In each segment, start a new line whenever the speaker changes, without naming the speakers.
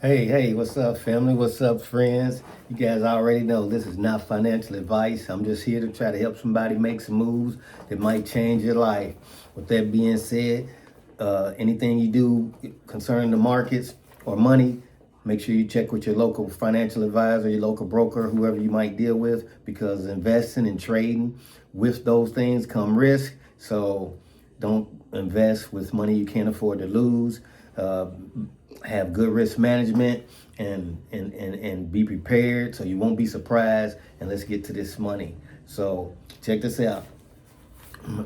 Hey, what's up, family? What's up, friends? You guys already know this is not financial advice. I'm just here to try to help somebody make some moves that might change your life. With that being said, anything you do concerning the markets or money, make sure you check with your local financial advisor, your local broker, whoever you might deal with, because investing and trading with those things come risk. So don't invest with money you can't afford to lose. Uh, have good risk management and be prepared so you won't be surprised. And let's get to this money. So check this out.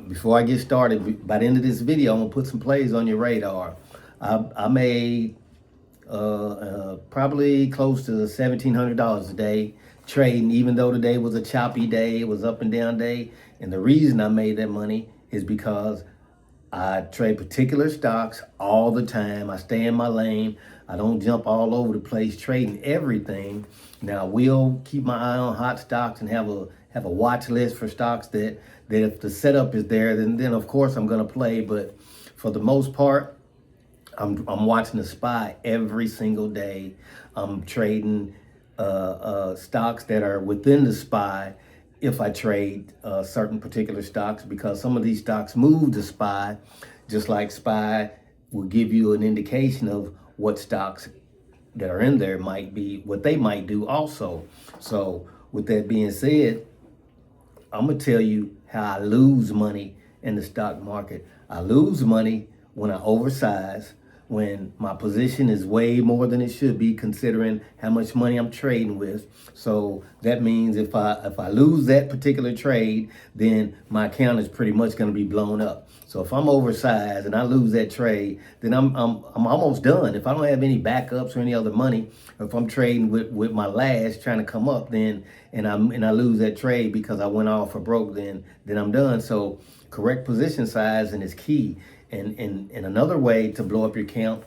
Before I get started, by the end of this video, I'm gonna put some plays on your radar. I made probably close to $1,700 a day trading, even though today was a choppy day, it was up and down day. And the reason I made that money is because I trade particular stocks all the time. I stay in my lane. I don't jump all over the place trading everything. Now, I will keep my eye on hot stocks and have a watch list for stocks that if the setup is there, then of course I'm gonna play. But for the most part, I'm watching the SPY every single day. I'm trading stocks that are within the SPY if I trade certain particular stocks, because some of these stocks move the SPY, just like SPY will give you an indication of what stocks that are in there might be, what they might do also. So with that being said, I'm gonna tell you how I lose money in the stock market. I lose money when I oversize, when my position is way more than it should be considering how much money I'm trading with. So that means if I lose that particular trade, then my account is pretty much going to be blown up. So if I'm oversized and I lose that trade, then I'm almost done. If I don't have any backups or any other money, or if I'm trading with my last trying to come up, then and I lose that trade because I went off or broke, then I'm done. So correct position sizing is key. And another way to blow up your account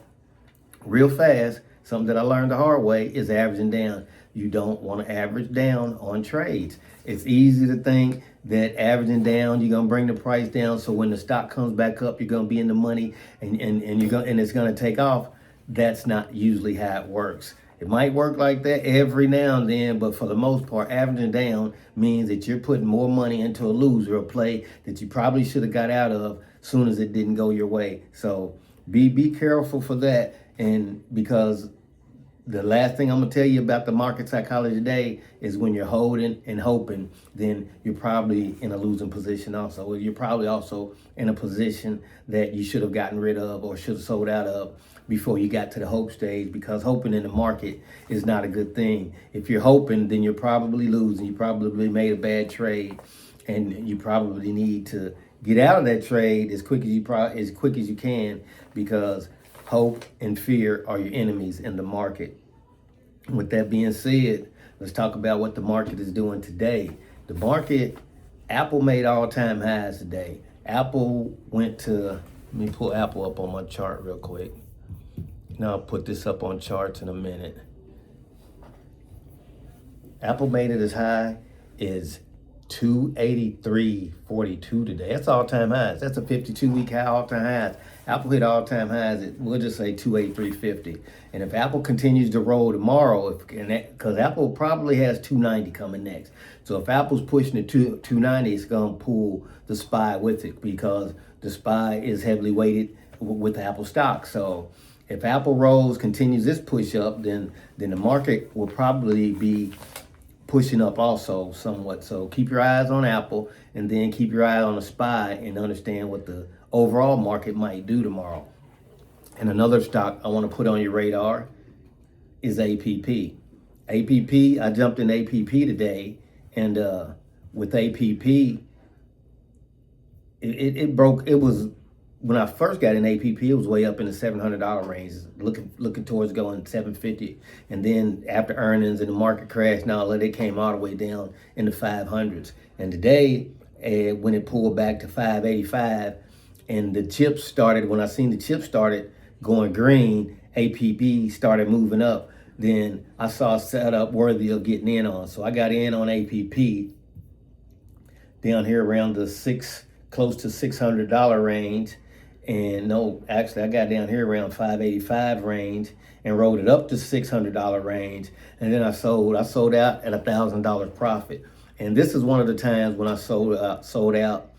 real fast, something that I learned the hard way, is averaging down. You don't want to average down on trades. It's easy to think that averaging down, you're gonna bring the price down, so when the stock comes back up, you're gonna be in the money and it's gonna take off. That's not usually how it works. It might work like that every now and then, but for the most part, averaging down means that you're putting more money into a loser, a play that you probably should have got out of soon as it didn't go your way. So be careful for that. And because the last thing I'm gonna tell you about the market psychology today is when you're holding and hoping, then you're probably in a losing position also. You're probably also in a position that you should have gotten rid of or should have sold out of before you got to the hope stage, because hoping in the market is not a good thing. If you're hoping, then you're probably losing. You probably made a bad trade, and you probably need to get out of that trade as quick as you can, because hope and fear are your enemies in the market. With that being said, let's talk about what the market is doing today. The market, Apple made all-time highs today. Apple went to, let me pull Apple up on my chart real quick. Now I'll put this up on charts in a minute. Apple made it as high as 283.42 today. That's all-time highs. That's a 52-week high, all-time highs. Apple hit all-time highs at, we'll just say 283.50. And if Apple continues to roll tomorrow, because Apple probably has 290 coming next. So if Apple's pushing it to 290, it's going to pull the SPY with it, because the SPY is heavily weighted with Apple stock. So if Apple rolls, continues this push up, then the market will probably be pushing up also somewhat. So keep your eyes on Apple, and then keep your eye on the SPY, and understand what the overall market might do tomorrow. And another stock I want to put on your radar is APP. APP, I jumped in APP today, and with APP, it broke. It was, when I first got in APP, it was way up in the $700 range, looking towards going $750. And then after earnings and the market crashed and all that, it came all the way down in the 500s. And today, when it pulled back to 585, and the chips started, when I seen the chips started going green, APP started moving up, then I saw a setup worthy of getting in on. So I got in on APP down here around the close to $600 range. And no, actually I got down here around 585 range and rolled it up to $600 range. And then I sold out at $1,000 profit. And this is one of the times when I sold out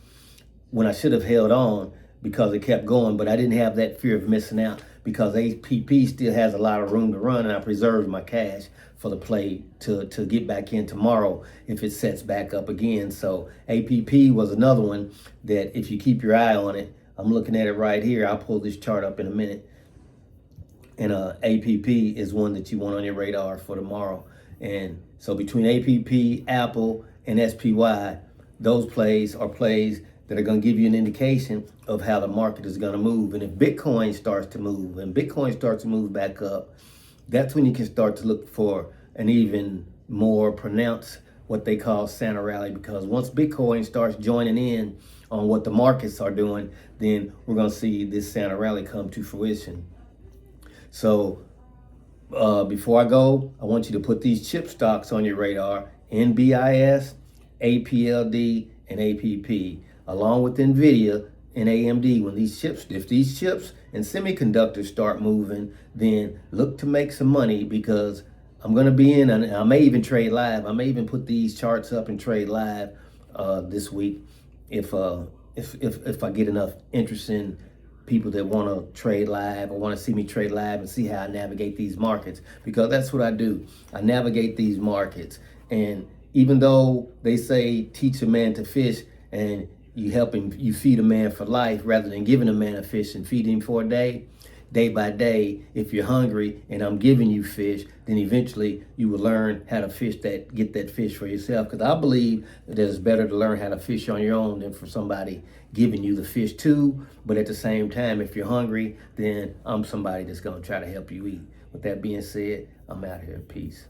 when I should have held on because it kept going, but I didn't have that fear of missing out because APP still has a lot of room to run, and I preserved my cash for the play to get back in tomorrow if it sets back up again. So APP was another one that if you keep your eye on it, I'm looking at it right here. I'll pull this chart up in a minute. And APP is one that you want on your radar for tomorrow. And so between APP, Apple, and SPY, those plays are plays that are going to give you an indication of how the market is going to move. And if Bitcoin starts to move and Bitcoin starts to move back up, that's when you can start to look for an even more pronounced what they call Santa rally, because once Bitcoin starts joining in on what the markets are doing, then we're going to see this Santa rally come to fruition. So before I go, I want you to put these chip stocks on your radar: NBIS, APLD, and APP, along with NVIDIA and AMD. If these chips and semiconductors start moving, then look to make some money, because I'm going to be in, and I may even trade live. I may even put these charts up and trade live this week if I get enough interest in people that want to trade live or want to see me trade live and see how I navigate these markets, because that's what I do. I navigate these markets. And even though they say teach a man to fish, and you feed a man for life rather than giving a man a fish and feeding him for a day by day, if you're hungry and I'm giving you fish, then eventually you will learn how to get that fish for yourself. Because I believe that it's better to learn how to fish on your own than for somebody giving you the fish too. But at the same time, if you're hungry, then I'm somebody that's going to try to help you eat. With that being said, I'm out here. Peace.